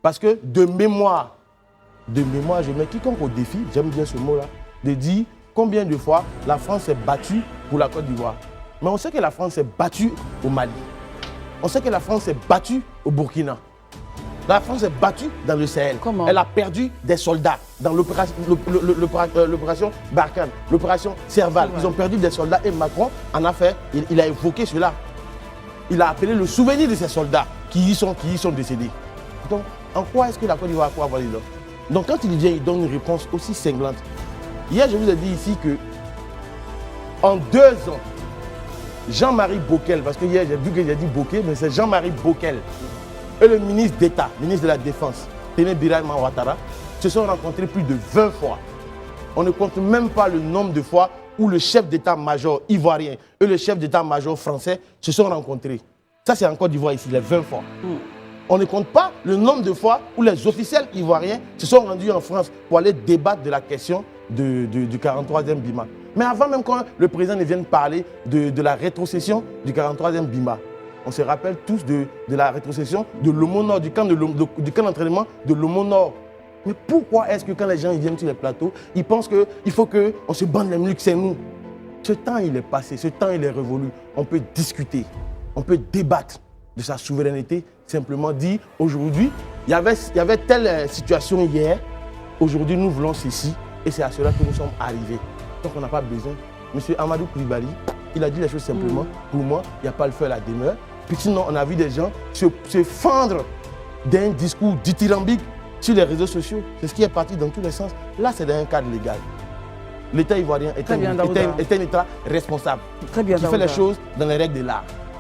Parce que de mémoire, je mets quiconque au défi, j'aime bien ce mot-là, de dire combien de fois la France s'est battue pour la Côte d'Ivoire. Mais on sait que la France s'est battue au Mali. On sait que la France s'est battue au Burkina. La France s'est battue dans le Sahel. Comment? Elle a perdu des soldats dans l'opération Barkhane, l'opération Serval. Ils ont perdu des soldats et Macron en a fait, il a évoqué cela. Il a appelé le souvenir de ces soldats qui y sont décédés. Donc, en quoi est-ce que la Côte d'Ivoire peut avoir des dons? Donc, quand il vient, il donne une réponse aussi cinglante. Hier, je vous ai dit ici que en 2 ans, Jean-Marie Bockel, parce que hier j'ai vu que j'ai dit Bockel, mais c'est Jean-Marie Bockel, et le ministre d'État, ministre de la Défense, Téné Birahim Ouattara, se sont rencontrés plus de 20 fois. On ne compte même pas le nombre de fois où le chef d'état-major ivoirien et le chef d'état-major français se sont rencontrés. Ça, c'est en Côte d'Ivoire ici, les 20 fois. On ne compte pas le nombre de fois où les officiels ivoiriens se sont rendus en France pour aller débattre de la question du 43e BIMA. Mais avant même quand le président ne vienne parler de la rétrocession du 43e BIMA, on se rappelle tous de la rétrocession de l'Homo Nord, du camp d'entraînement de l'Homo Nord. Mais pourquoi est-ce que quand les gens ils viennent sur les plateaux, ils pensent qu'il faut qu'on se bande les minutes, que c'est nous? Ce temps, il est passé, ce temps, il est révolu. On peut discuter, on peut débattre de sa souveraineté, simplement dire aujourd'hui, il y avait telle situation hier, aujourd'hui nous voulons ceci, et c'est à cela que nous sommes arrivés. Donc on n'a pas besoin. Monsieur Amadou Koulibaly, il a dit les choses simplement. Pour moi, il n'y a pas le feu à la demeure. Puis sinon, on a vu des gens se fendre d'un discours dithyrambique sur les réseaux sociaux. C'est ce qui est parti dans tous les sens. Là, c'est dans un cadre légal. L'État ivoirien est un État responsable. Très bien, qui fait les choses dans les règles de l'art.